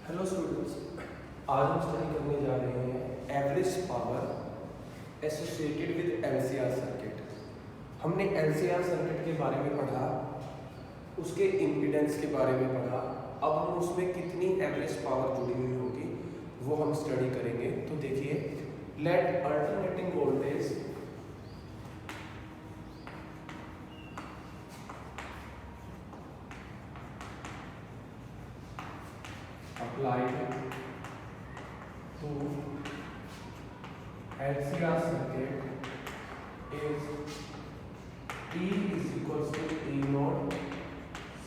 Hello students, आज हम study करने जा रहे हैं average power associated with LCR circuit. हमने एलसीआर सर्किट के बारे में पढ़ा, उसके इम्पीडेंस के बारे में पढ़ा। अब हम उसमें कितनी एवरेज पावर जुड़ी हुई होगी वो हम स्टडी करेंगे। तो देखिए, let alternating voltage applied to LCR circuit is E is equals to E naught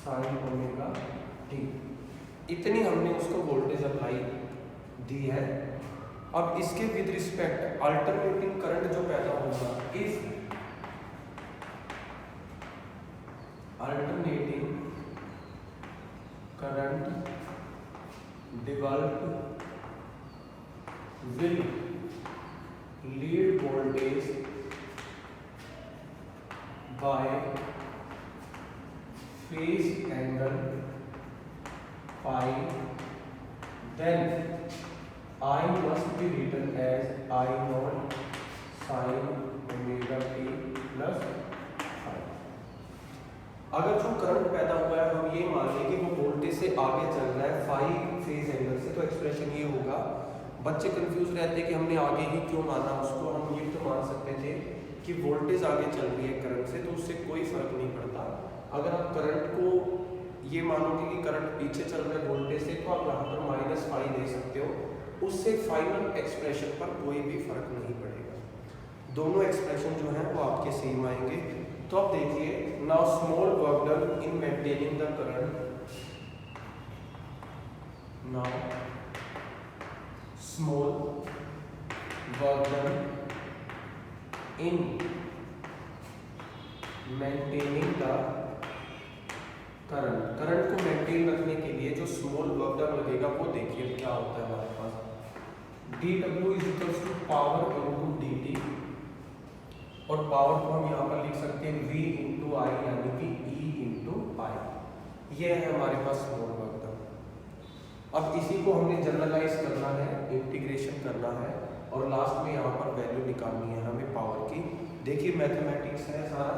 sin omega t। इतनी हमने उसको वोल्टेज अप्लाई दी है। अब इसके विद रिस्पेक्ट अल्टरनेटिंग करंट जो पैदा होगा इस alternating current developed will lead voltage by phase angle phi, then I must be written as I naught sin omega t plus phi। अगर जो करंट पैदा हुआ है हम ये मान लें कि वो वोल्टेज से आगे चल रहा है फाई फेज एंगल से, तो एक्सप्रेशन ये होगा। बच्चे कंफ्यूज रहते हैं कि हमने आगे ही क्यों माना उसको। हम ये तो मान सकते थे कि वोल्टेज आगे चल रही है करंट से, तो उससे कोई फर्क नहीं पड़ता। अगर आप करंट को ये मानोगे कि करंट पीछे चल रहा है वोल्टेज से, तो आप यहाँ पर माइनस फाई दे सकते हो। उससे फाइनल एक्सप्रेशन पर कोई भी फर्क नहीं पड़ेगा। दोनों एक्सप्रेशन जो है वो आपके सेम आएंगे। तो अब देखिए, now small work done in maintaining the current, now small work done in maintaining the current. Current को मेंटेन रखने के लिए जो स्मॉल वर्क डन लगेगा वो देखिए क्या होता है हमारे पास। dw is equals to power into dt, और पावर को हम यहाँ पर लिख सकते हैं v इंटू आई, यानी कि e इंटू आई। ये है हमारे पास स्मॉल वर्क डन। अब इसी को हमने जनरलाइज करना है, इंटीग्रेशन करना है, और लास्ट में यहाँ पर वैल्यू निकालनी है हमें पावर की। देखिए मैथमेटिक्स है सारा,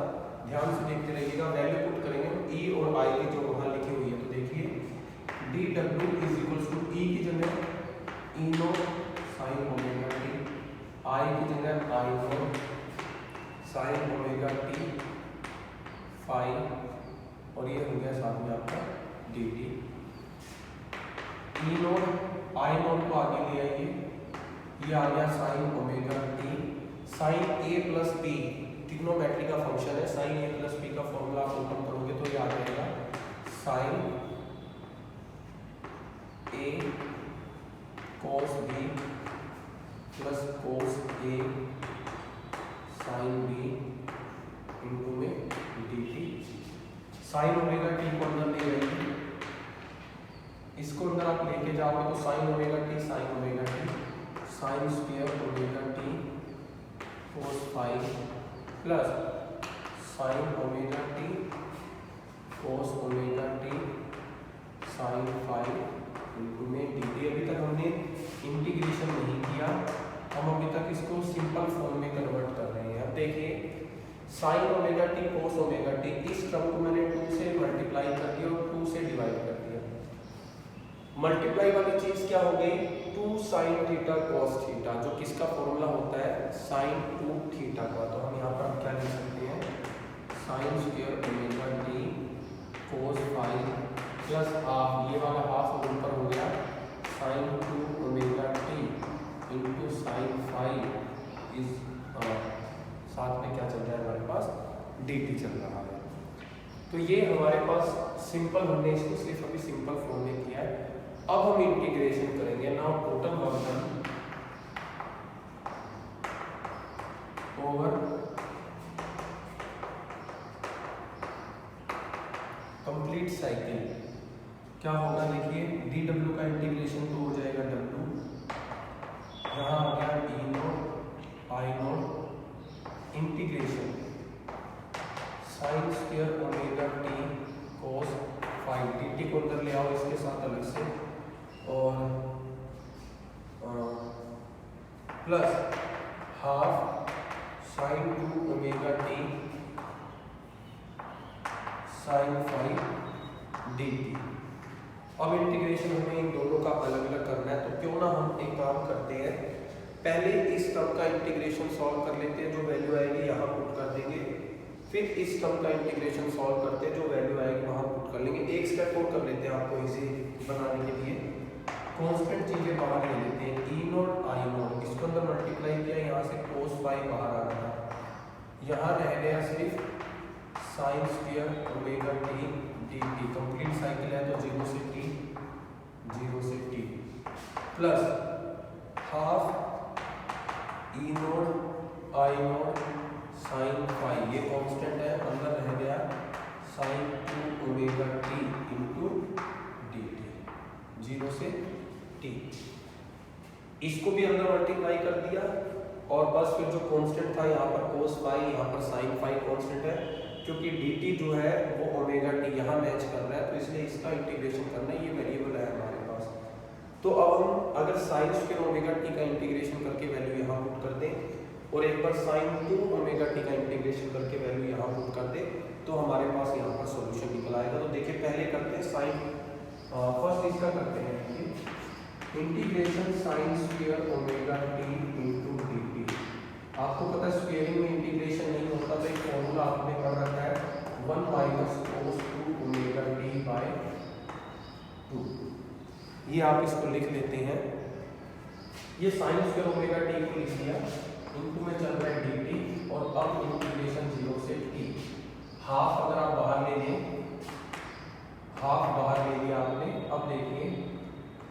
ध्यान से देखते रहिएगा। वैल्यू पुट करेंगे e और i की जो वहाँ लिखी हुई है, तो देखिए dw is equals to e की जगह e naught sine omega t, i की जगह i naught sine omega t phi, और ये हो गया साथ में आपका डी टी। ई नोट आई नोट को आगे ले आइए, ये आ गया sine omega T. Sine A plus B trigonometry का फंक्शन है। साइन ए प्लस बी का फॉर्मूला आप ओपन करोगे तो ये आ जाएगा sine A cos B plus cos A sine B into में d T. Sign omega T को अंदर ले जाइए, इसको अंदर आप लेके जाओगे तो sine omega T sine square omega T cos phi plus sine omega T cos omega T sine phi into में डी टी। अभी तक हमने इंटीग्रेशन नहीं किया, हम अभी तक इसको सिंपल फॉर्म में कन्वर्ट कर रहे हैं। अब देखिए, sign omega T cos omega T, इस टर्म को मैंने 2 से मल्टीप्लाई कर दिया और 2 से डिवाइड कर दिया। मल्टीप्लाई वाली चीज क्या हो गई, 2 साइन थीटा कॉस थीटा, जो किसका फॉर्मूला होता है साइन 2 थीटा का। तो हम यहाँ पर क्या लिख सकते हैं, sine square omega T cos phi plus half, ये वाला हाफ ऊपर हो गया sine 2 omega t into sine phi is साथ में क्या चल रहा है हमारे पास डी टी चल रहा है। तो ये हमारे पास सिंपल, हमने इसको सिर्फ अभी सिंपल फॉर्म में किया है। अब हम इंटीग्रेशन करेंगे। Now total work done over complete cycle क्या होगा, देखिए dw का इंटीग्रेशन तो हो जाएगा w, यहाँ आ गया e नोट आई naught integration sine square omega T cos phi, D T को अंदर ले आओ इसके साथ अलग से, और plus half sine 2 omega T sine 5 dt। अब इंटीग्रेशन हमें इन दोनों का अलग अलग करना है, तो क्यों ना हम एक काम करते हैं, पहले इस टर्म का इंटीग्रेशन सॉल्व कर लेते हैं, जो वैल्यू आएगी यहाँ पुट कर देंगे, फिर इस टर्म का इंटीग्रेशन सॉल्व करते हैं, जो वैल्यू आएगी वहाँ पुट कर लेंगे। एक स्टेप और कर लेते हैं आपको इसे बनाने के लिए, कांस्टेंट चीजें बाहर ले लेते हैं, ई नॉट आई नॉट, इसको अंदर मल्टीप्लाई किया, यहाँ से cos पाई बाहर आ गया, यहाँ रह गया सिर्फ sine square omega t dt। Complete cycle है तो 0 से t plus half e naught i naught sine phi, ये कांस्टेंट है, अंदर रह गया sine 2 omega t into dt, 0 से t। इसको भी अंदर मल्टीप्लाई कर दिया और बस फिर जो कांस्टेंट था यहाँ पर cos फाई, यहाँ पर साइन फाई कांस्टेंट है, क्योंकि dt जो है वो ओमेगा टी यहाँ मैच कर रहा है, तो इसलिए इसका इंटीग्रेशन करना है, ये वेरिएबल है हमारे पास। तो अब हम अगर साइन स्क्वायर ओमेगा टी का इंटीग्रेशन करके वैल्यू यहाँ पुट कर दें और एक बार साइन 2 ओमेगा टी का इंटीग्रेशन करके वैल्यू यहाँ पुट कर दें, तो हमारे पास यहाँ पर सॉल्यूशन निकल आएगा। तो देखिए पहले करते हैं साइन, फर्स्ट इसका करते हैं integration sine square omega t into dt। आपको पता है स्क्वेयरिंग में इंटीग्रेशन नहीं होता, तो एक फॉर्मूला आपने पढ़ रखा है 1 minus cos 2 omega t by 2। ये आप इसको लिख लेते हैं, ये साइन स्क्वायर ओमेगा टी को लिख लिया, इनटू में चल रहा है dt, और अब इंटीग्रेशन 0 से t। हाफ अगर आप बाहर ले लें, हाफ बाहर ले लिया आपने, अब देखिए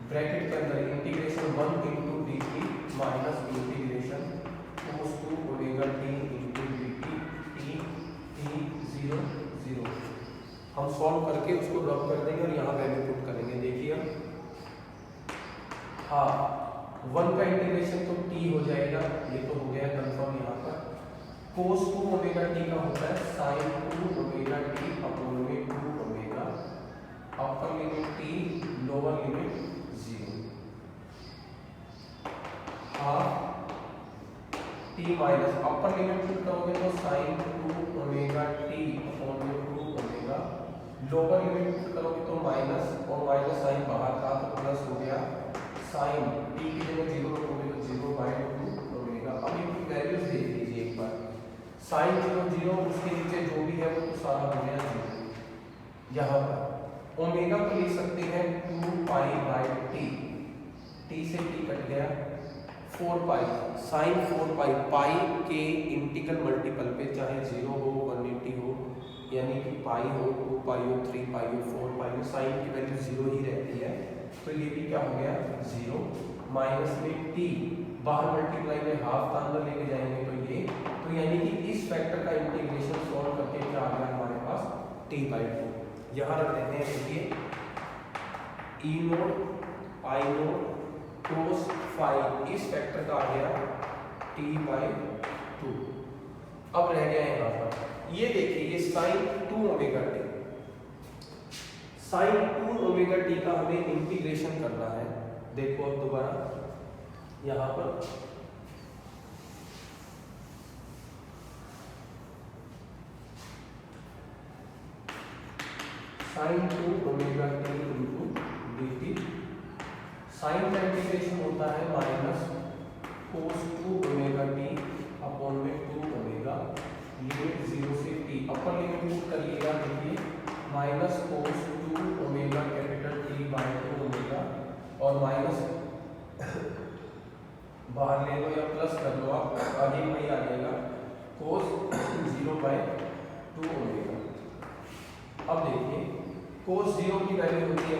ब्रैकेट के अंदर integration 1 into dt minus integration cos 2 omega t into dt t 0 0। हम सॉल्व करके उसको ड्रॉप कर देंगे और यहाँ वैल्यू पुट करेंगे। देखिए हाँ 1 का इंटीग्रेशन तो t हो जाएगा, ये तो हो गया कंफर्म। यहाँ पर cos 2 ओमेगा टी का होता है sin 2 ओमेगा टी अपॉन में 2 omega, upper limit t lower limit 0, half t minus upper limit put करोगे तो sin 2 ओमेगा टी अपॉन में 2 ओमेगा, लोअर लिमिट पुट करोगे तो माइनस, और माइनस साइन बाहर था तो प्लस हो गया साइन t की जगह 0 रखोगे तो 0 बाय 2 ओमेगा। अब इनकी वैल्यूज देख लीजिए एक बार, साइन 0 0, उसके नीचे जो भी है वो तो सारा हो गया 0। यहाँ पर ओमेगा को लिख सकते हैं 2 पाई बाय t से t कट गया 4 पाई, साइन 4 पाई, पाई के इंटीग्रल मल्टीपल पे चाहे 0 हो 180 हो, यानी कि पाई हो 2 पाई हो 3 पाई हो 4 पाई हो, साइन की वैल्यू 0 ही रहती है, तो ये भी क्या हो गया 0, माइनस में t बाहर मल्टीप्लाई में हाफ का अंदर लेके जाएंगे तो ये, तो यानी कि इस फैक्टर का इंटीग्रेशन सॉल्व करके क्या आ गया हमारे पास t/2। यहाँ रख देते हैं, देखिए ई नोट आई नोट cos फाई, इस फैक्टर का आ गया t/2। अब रह गया यहाँ पर ये देखिए, ये sine 2 omega T, sine 2 omega t का हमें इंटीग्रेशन करना है। देखो अब दोबारा यहाँ पर sine 2 omega t into dt, sine का इंटीग्रेशन होता है minus cos 2 omega t upon में 2 ओमेगा, लिमिट 0 से t, अपर लिमिट पुट करिएगा, देखिए minus cos 2 omega capital T by 2 omega, और माइनस बाहर ले लो या प्लस कर लो आप, आगे वही आ जाएगा cos 0 बाय 2 ओमेगा। अब देखिए cos 0 की वैल्यू होती है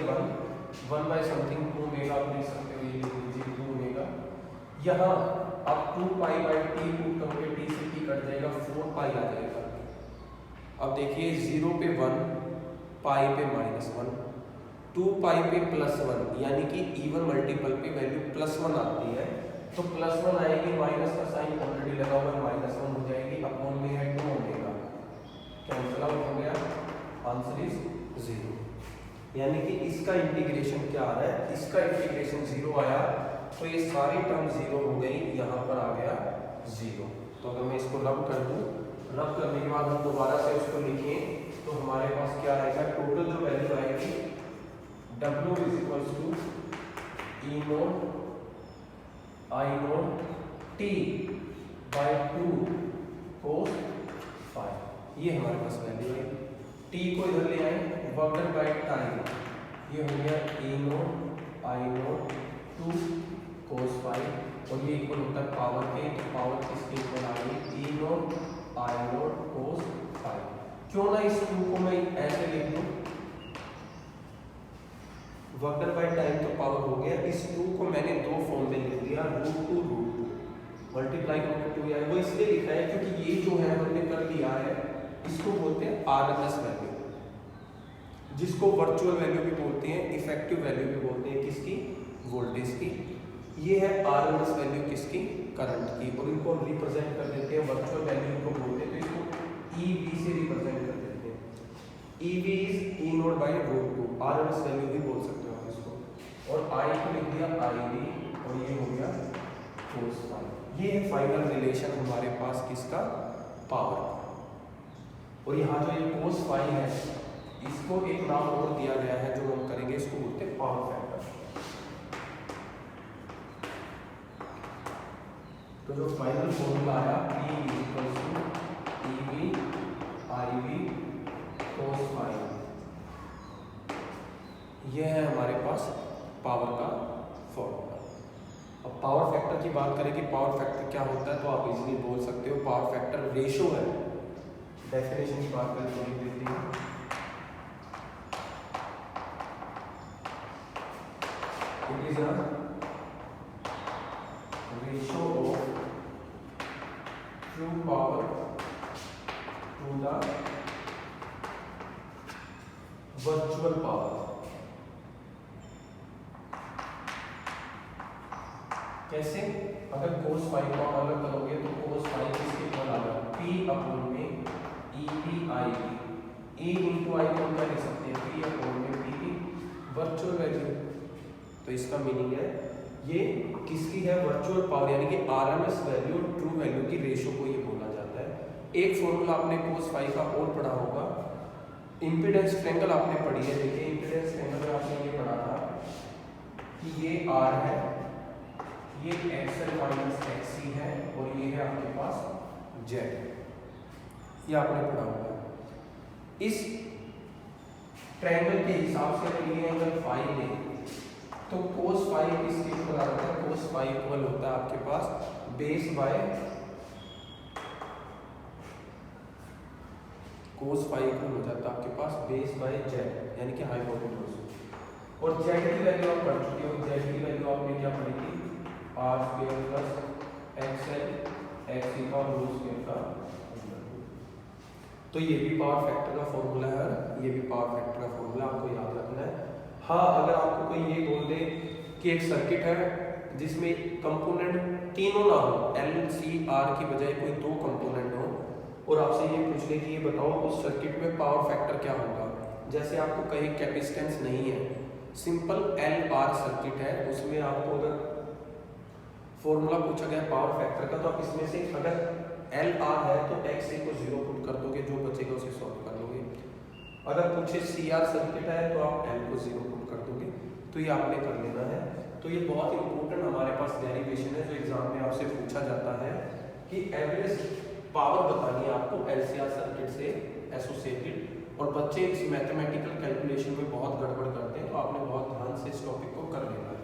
1 बाय समथिंग 2 ओमेगा, आप देख सकते हो, ये लिख लीजिए 2 ओमेगा। यहाँ आप 2 पाई बाय t पुट करोगे, t से t कट जाएगा, 4 पाई आ जाएगा। अब देखिए 0 पे 1, पाई पे -1, 2 पाई पे +1, यानी कि इवन मल्टीपल पे वैल्यू +1 आती है, तो +1 आएगी, माइनस का साइन ऑलरेडी लगा हुआ है, -1 हो जाएगी, अपॉन में है 2 ओमेगा, कैंसिल आउट हो गया, आंसर इज 0। यानी कि इसका इंटीग्रेशन क्या आ रहा है, इसका इंटीग्रेशन 0 आया, तो ये सारी टर्म 0 हो गई, यहाँ पर आ गया 0। तो अगर मैं इसको रब कर दूँ, रब करने के बाद हम दोबारा से उसको लिखें तो हमारे पास क्या आएगा, टोटल जो वैल्यू आएगी W = E note I note T by 2 cos 5, ये हमारे पास वैल्यू है। T को इधर ले आए, वर्क डन बाय टाइम, ये हो गया E note I note 2 cos 5, और ये इक्वल होता है पावर के, तो पावर किसके इक्वल आ गई, E note I note cos 5। क्यों ना इस 2 को मैं ऐसे लिख दूं, वर्क डन बाय टाइम तो पावर हो गया, इस 2 को मैंने दो फॉर्म में लिख दिया, √2 मल्टीप्लाई करके 2 आया। वो इसलिए लिखा है क्योंकि ये जो है हमने कर लिया है, इसको बोलते हैं RMS वैल्यू, जिसको वर्चुअल वैल्यू भी बोलते हैं, इफेक्टिव वैल्यू भी बोलते हैं, किसकी, वोल्टेज की। ये है RMS वैल्यू किसकी, करंट की, और इनको हम रिप्रेजेंट कर देते हैं, वर्चुअल वैल्यू को बोलते हैं, तो इसको EV से रिप्रेजेंट कर देते हैं। EV is E note by √2, RMS value भी बोल सकते हो आप इसको, और I को लिख दिया IV, और ये हो गया cos 5। ये है फाइनल रिलेशन हमारे पास किसका, पावर का। और यहाँ जो ये cos 5 है, इसको एक नाम और दिया गया है जो हम करेंगे, इसको बोलते हैं पावर फैक्टर। तो जो फाइनल फॉर्मूला आया P = EV IV cos 5, ये है हमारे पास पावर का फॉर्मूला। अब पावर फैक्टर की बात करें कि पावर फैक्टर क्या होता है, तो आप इजीली बोल सकते हो पावर फैक्टर रेशो है। डेफिनेशन की बात करें तो लिख देते हैं, it is a ratio of true power to the virtual power। कैसे, अगर cos 5 को अलग करोगे तो cos 5 किसके इक्वल आएगा, P में EV/IV, E into I को क्या लिख सकते हैं, P में P की वर्चुअल वैल्यू। तो इसका मीनिंग है ये किसकी है, वर्चुअल पावर, यानी कि RMS वैल्यू और ट्रू वैल्यू की रेशो को ये बोला जाता है। एक फॉर्मूला आपने cos 5 का और पढ़ा होगा, इम्पीडेंस ट्रायंगल आपने पढ़ी है। देखिए इम्पीडेंस ट्रायंगल में आपने ये पढ़ा था कि ये R है, ये XL माइनस XC है, और ये है आपके पास Z, ये आपने पढ़ा होगा। इस ट्रायंगल के हिसाब से अगर ये एंगल फाई ले तो cos 5 किसके इक्वल आ जाता है, cos 5 इक्वल होता है आपके पास बेस बाय cos 5 इक्वल हो जाता है आपके पास बेस बाय Z, यानी कि हाइपोटेन्यूज। और Z की वैल्यू आप पढ़ चुके हो, Z की वैल्यू आपने क्या पढ़ी थी, R² प्लस XL XC का होल स्क्वायर का। तो ये भी पावर फैक्टर का फॉर्मूला है, ये भी पावर फैक्टर का फॉर्मूला आपको याद रखना है। हाँ, अगर आपको कोई ये बोल दे कि एक सर्किट है जिसमें कंपोनेंट तीनों ना हो, LCR की बजाय कोई दो कंपोनेंट हो, और आपसे ये पूछ ले कि ये बताओ उस सर्किट में पावर फैक्टर क्या होगा। जैसे आपको कहीं कैपेसिटेंस नहीं है, सिंपल LR सर्किट है, उसमें आपको अगर फॉर्मूला पूछा गया पावर फैक्टर का, तो आप इसमें से अगर LR है तो XC को 0 पुट कर दोगे, जो बचेगा उसे सॉल्व कर लोगे। अगर पूछे CR सर्किट है तो आप L को 0 पुट कर दोगे। तो ये आपने कर लेना है। तो ये बहुत इंपॉर्टेंट हमारे पास डेरिवेशन है जो एग्जाम में आपसे पूछा जाता है कि एवरेज पावर बतानी है आपको LCR सर्किट से एसोसिएटेड, और बच्चे इस मैथमेटिकल कैलकुलेशन में बहुत गड़बड़ करते हैं, तो आपने बहुत ध्यान से इस टॉपिक को कर लेना है।